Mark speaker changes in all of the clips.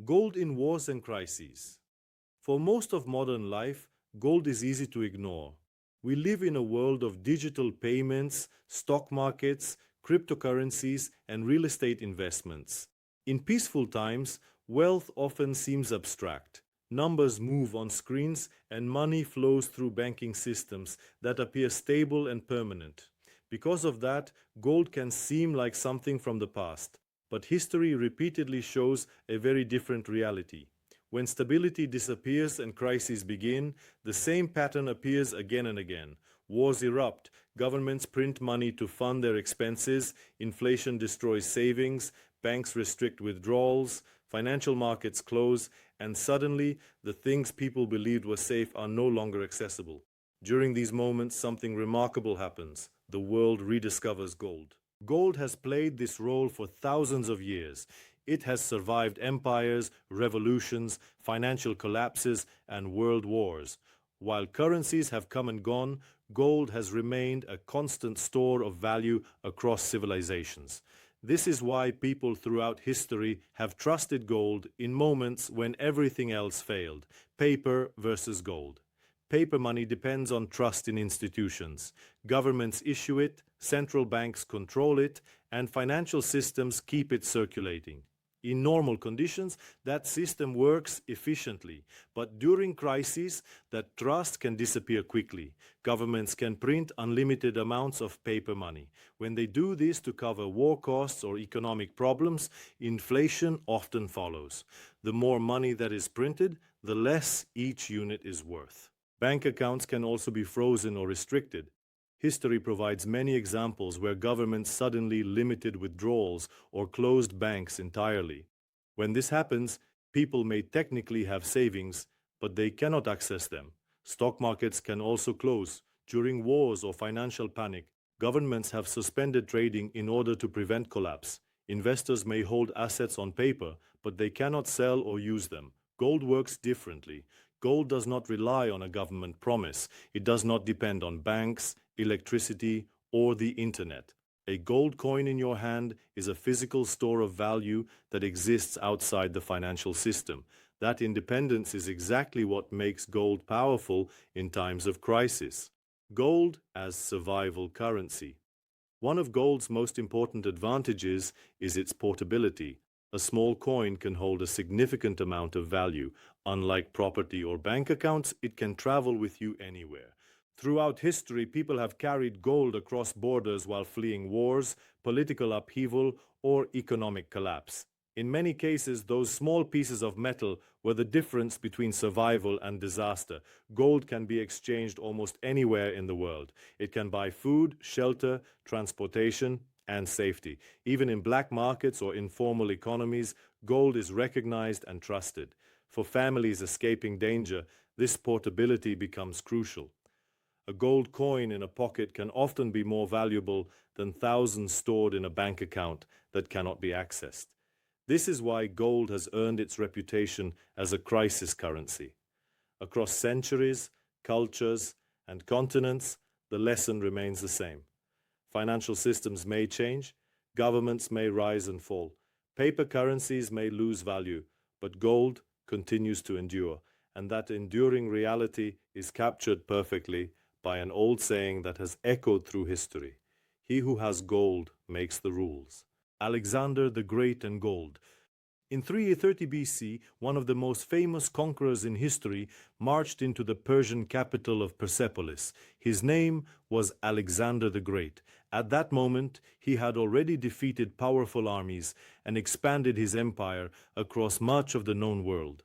Speaker 1: Gold in wars and crises. For most of modern life, gold is easy to ignore. We live in a world of digital payments, stock markets, cryptocurrencies, and real estate investments. In peaceful times, wealth often seems abstract. Numbers move on screens, and money flows through banking systems that appear stable and permanent. Because of that, gold can seem like something from the past. But history repeatedly shows a very different reality. When stability disappears and crises begin, the same pattern appears again and again. Wars erupt, governments print money to fund their expenses, inflation destroys savings, banks restrict withdrawals, financial markets close, and suddenly the things people believed were safe are no longer accessible. During these moments, something remarkable happens. The world rediscovers gold. Gold has played this role for thousands of years. It has survived empires, revolutions, financial collapses, and world wars. While currencies have come and gone, gold has remained a constant store of value across civilizations. This is why people throughout history have trusted gold in moments when everything else failed. Paper versus gold. Paper money depends on trust in institutions. Governments issue it, central banks control it, and financial systems keep it circulating. In normal conditions, that system works efficiently, but during crises, that trust can disappear quickly. Governments can print unlimited amounts of paper money. When they do this to cover war costs or economic problems, inflation often follows. The more money that is printed, the less each unit is worth. Bank accounts can also be frozen or restricted. History provides many examples where governments suddenly limited withdrawals or closed banks entirely. When this happens, people may technically have savings, but they cannot access them. Stock markets can also close. During wars or financial panic, governments have suspended trading in order to prevent collapse. Investors may hold assets on paper, but they cannot sell or use them. Gold works differently. Gold does not rely on a government promise. It does not depend on banks, electricity, or the internet. A gold coin in your hand is a physical store of value that exists outside the financial system. That independence is exactly what makes gold powerful in times of crisis. Gold as survival currency. One of gold's most important advantages is its portability. A small coin can hold a significant amount of value. Unlike property or bank accounts, it can travel with you anywhere. Throughout history, people have carried gold across borders while fleeing wars, political upheaval, or economic collapse. In many cases, those small pieces of metal were the difference between survival and disaster. Gold can be exchanged almost anywhere in the world. It can buy food, shelter, transportation, and safety. Even in black markets or informal economies, gold is recognized and trusted. For families escaping danger, this portability becomes crucial. A gold coin in a pocket can often be more valuable than thousands stored in a bank account that cannot be accessed. This is why gold has earned its reputation as a crisis currency. Across centuries, cultures, and continents, the lesson remains the same. Financial systems may change, governments may rise and fall, paper currencies may lose value, but gold continues to endure, and that enduring reality is captured perfectly by an old saying that has echoed through history. He who has gold makes the rules. Alexander the Great and gold. In 330 BC, one of the most famous conquerors in history marched into the Persian capital of Persepolis. His name was Alexander the Great. At that moment, he had already defeated powerful armies and expanded his empire across much of the known world.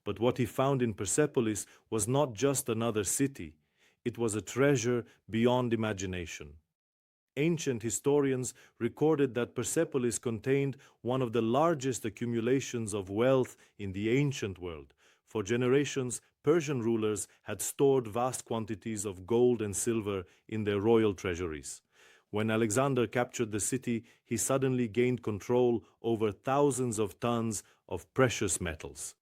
Speaker 1: But what he found in Persepolis was not just another city. It was a treasure beyond imagination. Ancient historians recorded that Persepolis contained one of the largest accumulations of wealth in the ancient world. For generations, Persian rulers had stored vast quantities of gold and silver in their royal treasuries. When Alexander captured the city, he suddenly gained control over thousands of tons of precious metals.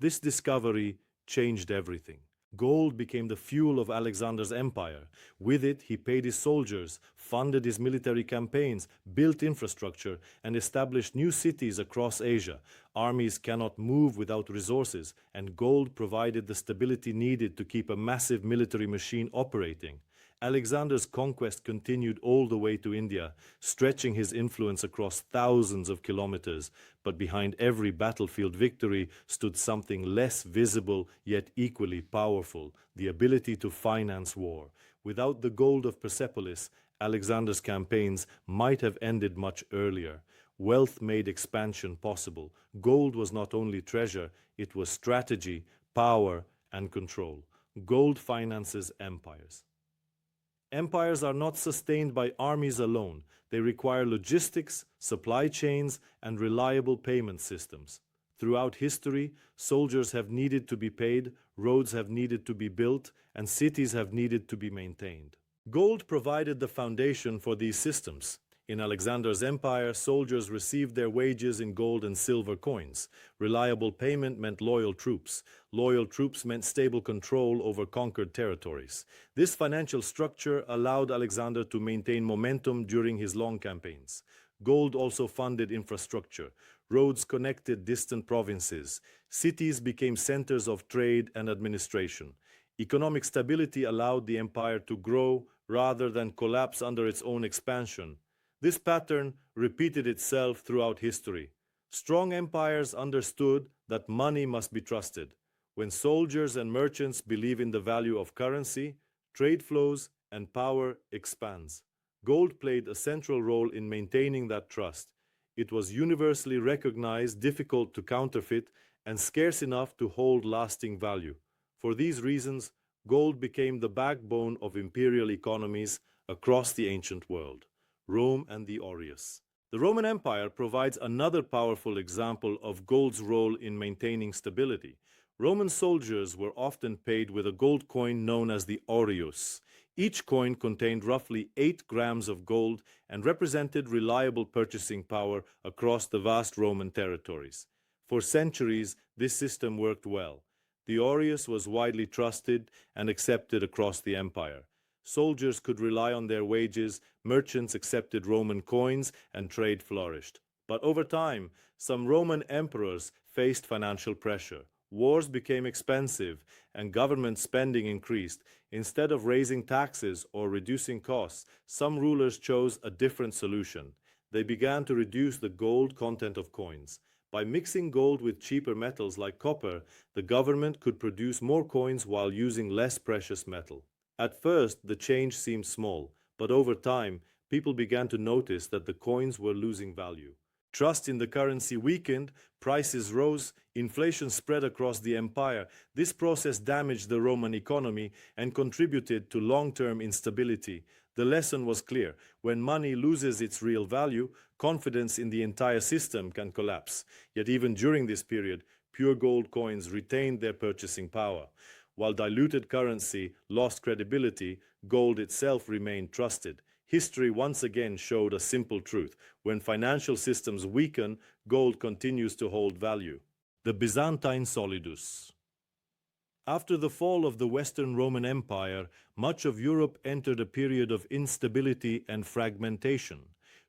Speaker 1: This discovery changed everything. Gold became the fuel of Alexander's empire. With it, he paid his soldiers, funded his military campaigns, built infrastructure, and established new cities across Asia. Armies cannot move without resources, and gold provided the stability needed to keep a massive military machine operating. Alexander's conquest continued all the way to India, stretching his influence across thousands of kilometers. But behind every battlefield victory stood something less visible yet equally powerful: the ability to finance war. Without the gold of Persepolis, Alexander's campaigns might have ended much earlier. Wealth made expansion possible. Gold was not only treasure, it was strategy, power, and control. Gold finances empires. Empires are not sustained by armies alone. They require logistics, supply chains, and reliable payment systems. Throughout history, soldiers have needed to be paid, roads have needed to be built, and cities have needed to be maintained. Gold provided the foundation for these systems. In Alexander's empire, soldiers received their wages in gold and silver coins. Reliable payment meant loyal troops. Loyal troops meant stable control over conquered territories. This financial structure allowed Alexander to maintain momentum during his long campaigns. Gold also funded infrastructure. Roads connected distant provinces. Cities became centers of trade and administration. Economic stability allowed the empire to grow rather than collapse under its own expansion. This pattern repeated itself throughout history. Strong empires understood that money must be trusted. When soldiers and merchants believe in the value of currency, trade flows and power expands. Gold played a central role in maintaining that trust. It was universally recognized, difficult to counterfeit, and scarce enough to hold lasting value. For these reasons, gold became the backbone of imperial economies across the ancient world. Rome and the aureus. The Roman Empire provides another powerful example of gold's role in maintaining stability. Roman soldiers were often paid with a gold coin known as the aureus. Each coin contained roughly 8 grams of gold and represented reliable purchasing power across the vast Roman territories. For centuries, this system worked well. The aureus was widely trusted and accepted across the empire. Soldiers could rely on their wages, merchants accepted Roman coins, and trade flourished. But over time, some Roman emperors faced financial pressure. Wars became expensive, and government spending increased. Instead of raising taxes or reducing costs, some rulers chose a different solution. They began to reduce the gold content of coins. By mixing gold with cheaper metals like copper, the government could produce more coins while using less precious metal. At first, the change seemed small, but over time, people began to notice that the coins were losing value. Trust in the currency weakened, prices rose, inflation spread across the empire. This process damaged the Roman economy and contributed to long-term instability. The lesson was clear: when money loses its real value, confidence in the entire system can collapse. Yet even during this period, pure gold coins retained their purchasing power. While diluted currency lost credibility, gold itself remained trusted. History once again showed a simple truth: when financial systems weaken, gold continues to hold value. The Byzantine solidus. After the fall of the Western Roman Empire, much of Europe entered a period of instability and fragmentation.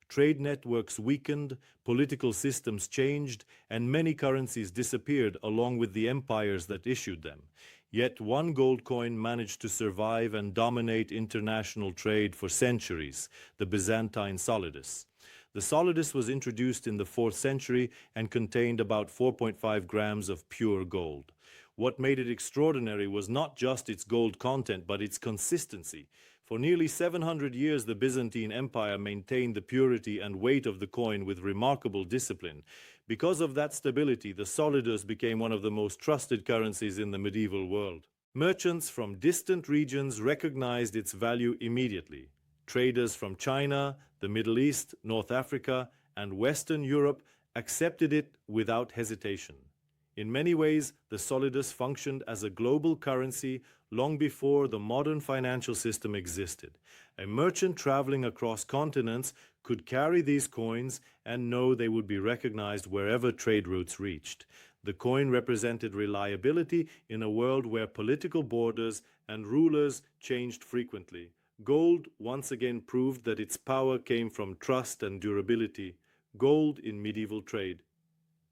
Speaker 1: Trade networks weakened, political systems changed, and many currencies disappeared along with the empires that issued them. Yet one gold coin managed to survive and dominate international trade for centuries: the Byzantine solidus. The solidus was introduced in the 4th century and contained about 4.5 grams of pure gold. What made it extraordinary was not just its gold content, but its consistency. For nearly 700 years, the Byzantine Empire maintained the purity and weight of the coin with remarkable discipline. Because of that stability, the solidus became one of the most trusted currencies in the medieval world. Merchants from distant regions recognized its value immediately. Traders from China, the Middle East, North Africa, and Western Europe accepted it without hesitation. In many ways, the solidus functioned as a global currency long before the modern financial system existed. A merchant traveling across continents could carry these coins and know they would be recognized wherever trade routes reached. The coin represented reliability in a world where political borders and rulers changed frequently. Gold once again proved that its power came from trust and durability. Gold in medieval trade.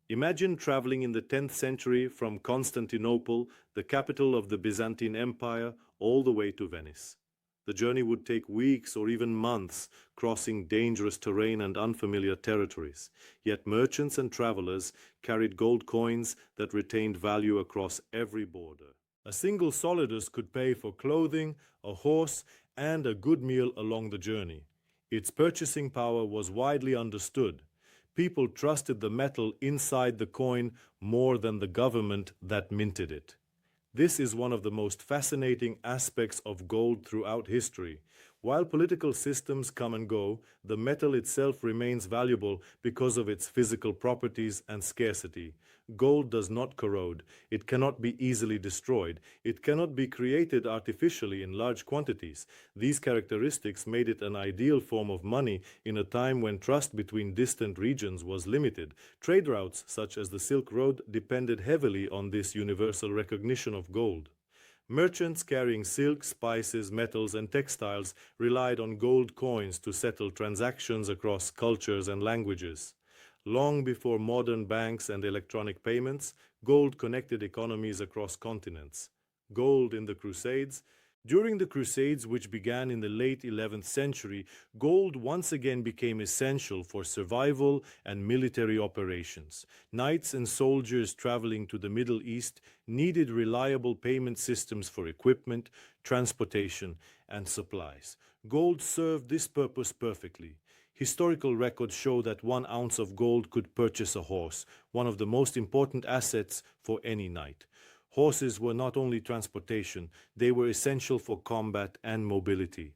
Speaker 1: Imagine traveling in the 10th century from Constantinople, the capital of the Byzantine Empire, all the way to Venice. The journey would take weeks or even months, crossing dangerous terrain and unfamiliar territories. Yet merchants and travelers carried gold coins that retained value across every border. A single solidus could pay for clothing, a horse, and a good meal along the journey. Its purchasing power was widely understood. People trusted the metal inside the coin more than the government that minted it. This is one of the most fascinating aspects of gold throughout history. While political systems come and go, the metal itself remains valuable because of its physical properties and scarcity. Gold does not corrode. It cannot be easily destroyed. It cannot be created artificially in large quantities. These characteristics made it an ideal form of money in a time when trust between distant regions was limited. Trade routes such as the Silk Road depended heavily on this universal recognition of gold. Merchants carrying silk, spices, metals, and textiles relied on gold coins to settle transactions across cultures and languages. Long before modern banks and electronic payments, gold connected economies across continents. Gold in the Crusades. During the Crusades, which began in the late 11th century, gold once again became essential for survival and military operations. Knights and soldiers traveling to the Middle East needed reliable payment systems for equipment, transportation, and supplies. Gold served this purpose perfectly. Historical records show that 1 ounce of gold could purchase a horse, one of the most important assets for any knight. Horses were not only transportation, they were essential for combat and mobility.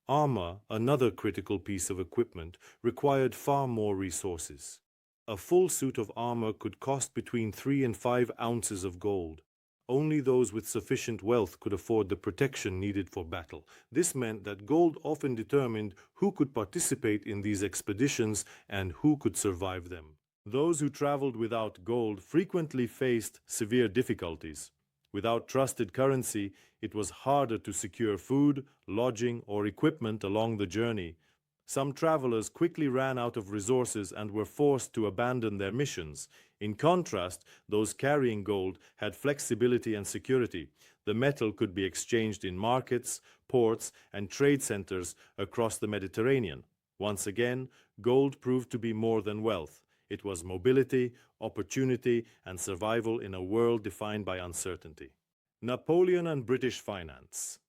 Speaker 1: Armor, another critical piece of equipment, required far more resources. A full suit of armor could cost between 3 and 5 ounces of gold. Only those with sufficient wealth could afford the protection needed for battle. This meant that gold often determined who could participate in these expeditions and who could survive them. Those who traveled without gold frequently faced severe difficulties. Without trusted currency, it was harder to secure food, lodging, or equipment along the journey. Some travelers quickly ran out of resources and were forced to abandon their missions. In contrast, those carrying gold had flexibility and security. The metal could be exchanged in markets, ports, and trade centers across the Mediterranean. Once again, gold proved to be more than wealth. It was mobility, opportunity, and survival in a world defined by uncertainty. Napoleon and British finance.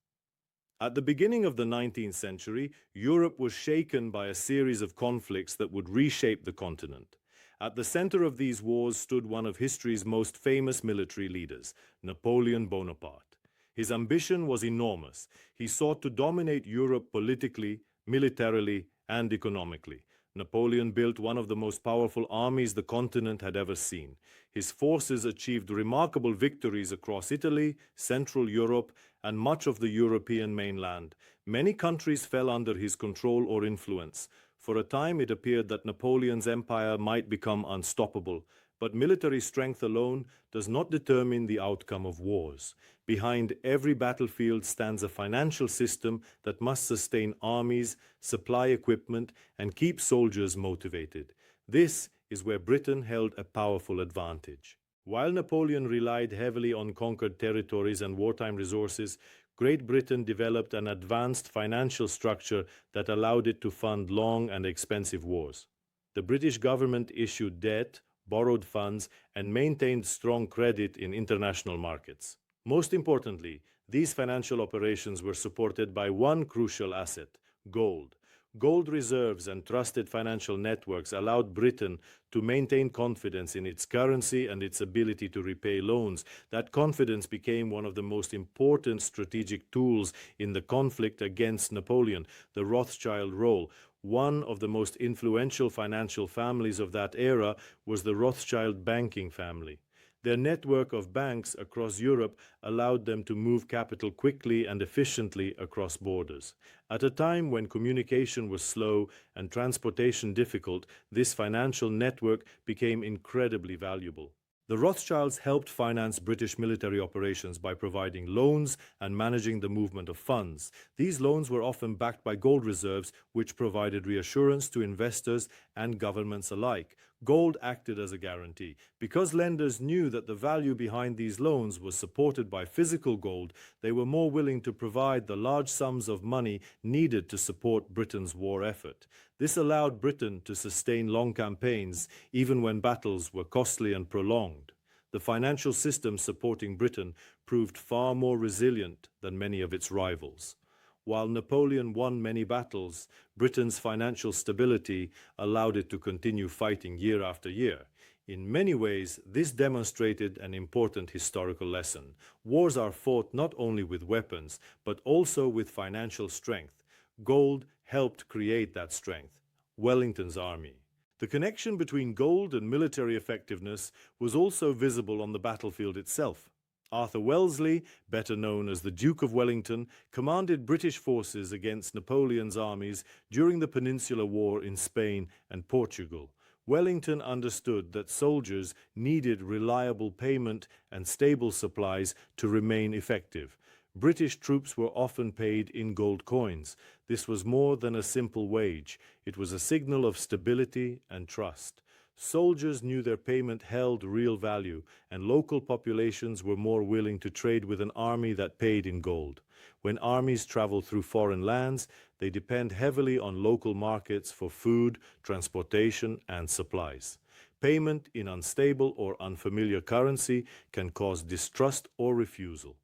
Speaker 1: At the beginning of the 19th century, Europe was shaken by a series of conflicts that would reshape the continent. At the center of these wars stood one of history's most famous military leaders, Napoleon Bonaparte. His ambition was enormous. He sought to dominate Europe politically, militarily, and economically. Napoleon built one of the most powerful armies the continent had ever seen. His forces achieved remarkable victories across Italy, Central Europe, and much of the European mainland. Many countries fell under his control or influence. For a time, it appeared that Napoleon's empire might become unstoppable. But military strength alone does not determine the outcome of wars. Behind every battlefield stands a financial system that must sustain armies, supply equipment, and keep soldiers motivated. This is where Britain held a powerful advantage. While Napoleon relied heavily on conquered territories and wartime resources, Great Britain developed an advanced financial structure that allowed it to fund long and expensive wars. The British government issued debt, borrowed funds, and maintained strong credit in international markets. Most importantly, these financial operations were supported by one crucial asset: gold. Gold reserves and trusted financial networks allowed Britain to maintain confidence in its currency and its ability to repay loans. That confidence became one of the most important strategic tools in the conflict against Napoleon, the Rothschild role. One of the most influential financial families of that era was the Rothschild banking family. Their network of banks across Europe allowed them to move capital quickly and efficiently across borders. At a time when communication was slow and transportation difficult, this financial network became incredibly valuable. The Rothschilds helped finance British military operations by providing loans and managing the movement of funds. These loans were often backed by gold reserves, which provided reassurance to investors and governments alike. Gold acted as a guarantee. Because lenders knew that the value behind these loans was supported by physical gold, they were more willing to provide the large sums of money needed to support Britain's war effort. This allowed Britain to sustain long campaigns, even when battles were costly and prolonged. The financial system supporting Britain proved far more resilient than many of its rivals. While Napoleon won many battles, Britain's financial stability allowed it to continue fighting year after year. In many ways, this demonstrated an important historical lesson. Wars are fought not only with weapons, but also with financial strength. Gold helped create that strength. Wellington's army. The connection between gold and military effectiveness was also visible on the battlefield itself. Arthur Wellesley, better known as the Duke of Wellington, commanded British forces against Napoleon's armies during the Peninsular War in Spain and Portugal. Wellington understood that soldiers needed reliable payment and stable supplies to remain effective. British troops were often paid in gold coins. This was more than a simple wage. It was a signal of stability and trust. Soldiers knew their payment held real value, and local populations were more willing to trade with an army that paid in gold. When armies travel through foreign lands, they depend heavily on local markets for food, transportation, and supplies. Payment in unstable or unfamiliar currency can cause distrust or refusal.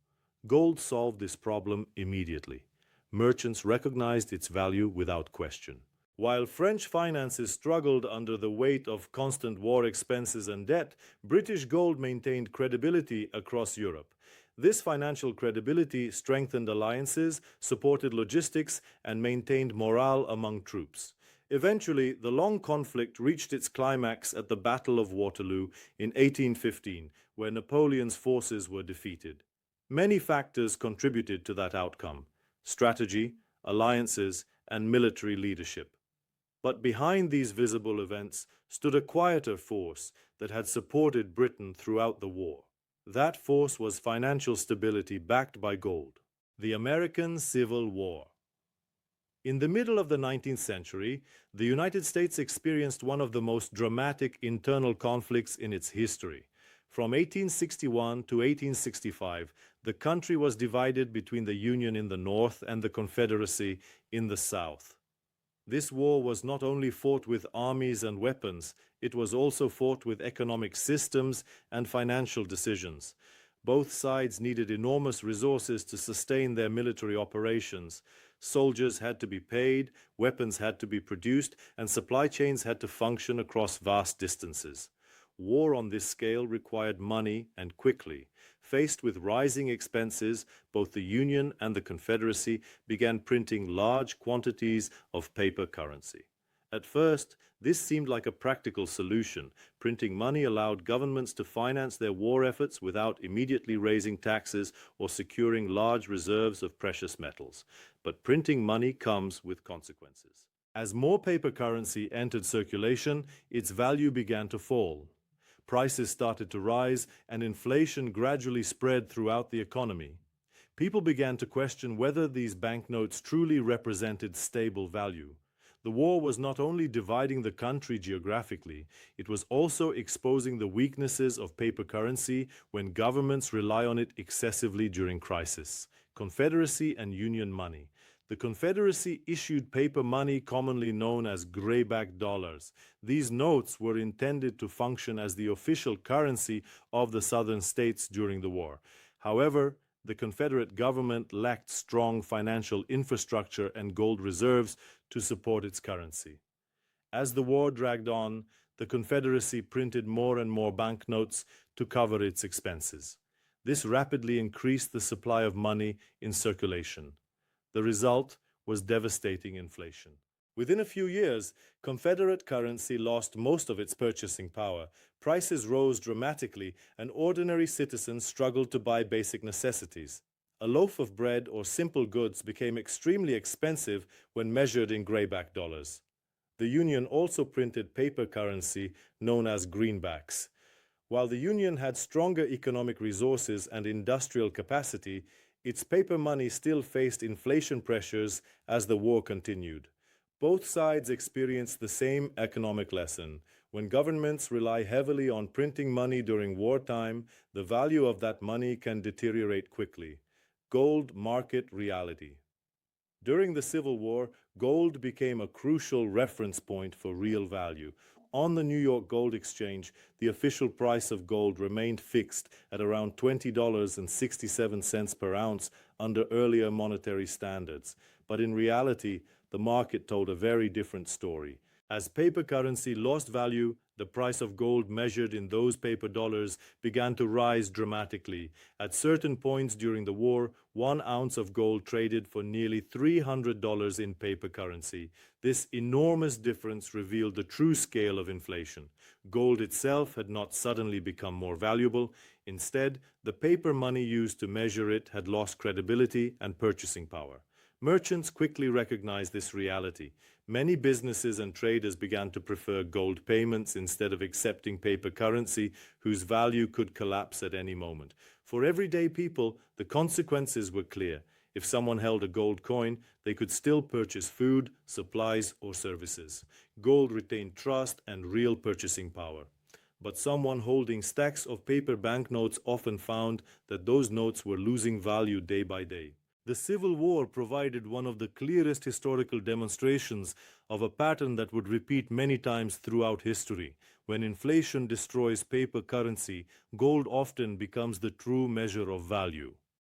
Speaker 1: Gold solved this problem immediately. Merchants recognized its value without question. While French finances struggled under the weight of constant war expenses and debt, British gold maintained credibility across Europe. This financial credibility strengthened alliances, supported logistics, and maintained morale among troops. Eventually, the long conflict reached its climax at the Battle of Waterloo in 1815, where Napoleon's forces were defeated. Many factors contributed to that outcome: strategy, alliances, and military leadership. But behind these visible events stood a quieter force that had supported Britain throughout the war. That force was financial stability backed by gold. The American Civil War. In the middle of the 19th century, the United States experienced one of the most dramatic internal conflicts in its history. From 1861 to 1865, the country was divided between the Union in the North and the Confederacy in the South. This war was not only fought with armies and weapons, it was also fought with economic systems and financial decisions. Both sides needed enormous resources to sustain their military operations. Soldiers had to be paid, weapons had to be produced, and supply chains had to function across vast distances. War on this scale required money, and quickly. Faced with rising expenses, both the Union and the Confederacy began printing large quantities of paper currency. At first, this seemed like a practical solution. Printing money allowed governments to finance their war efforts without immediately raising taxes or securing large reserves of precious metals. But printing money comes with consequences. As more paper currency entered circulation, its value began to fall. Prices started to rise, and inflation gradually spread throughout the economy. People began to question whether these banknotes truly represented stable value. The war was not only dividing the country geographically, it was also exposing the weaknesses of paper currency when governments rely on it excessively during crisis. Confederacy and Union money. The Confederacy issued paper money commonly known as grayback dollars. These notes were intended to function as the official currency of the Southern states during the war. However, the Confederate government lacked strong financial infrastructure and gold reserves to support its currency. As the war dragged on, the Confederacy printed more and more banknotes to cover its expenses. This rapidly increased the supply of money in circulation. The result was devastating inflation. Within a few years, Confederate currency lost most of its purchasing power. Prices rose dramatically, and ordinary citizens struggled to buy basic necessities. A loaf of bread or simple goods became extremely expensive when measured in grayback dollars. The Union also printed paper currency known as greenbacks. While the Union had stronger economic resources and industrial capacity, its paper money still faced inflation pressures as the war continued. Both sides experienced the same economic lesson. When governments rely heavily on printing money during wartime, the value of that money can deteriorate quickly. Gold market reality. During the Civil War, gold became a crucial reference point for real value. On the New York Gold Exchange, the official price of gold remained fixed at around $20.67 per ounce under earlier monetary standards. But in reality, the market told a very different story. As paper currency lost value, the price of gold measured in those paper dollars began to rise dramatically. At certain points during the war, 1 ounce of gold traded for nearly $300 in paper currency. This enormous difference revealed the true scale of inflation. Gold itself had not suddenly become more valuable. Instead, the paper money used to measure it had lost credibility and purchasing power. Merchants quickly recognized this reality. Many businesses and traders began to prefer gold payments instead of accepting paper currency, whose value could collapse at any moment. For everyday people, the consequences were clear. If someone held a gold coin, they could still purchase food, supplies, or services. Gold retained trust and real purchasing power. But someone holding stacks of paper banknotes often found that those notes were losing value day by day. The Civil War provided one of the clearest historical demonstrations of a pattern that would repeat many times throughout history. When inflation destroys paper currency, gold often becomes the true measure of value.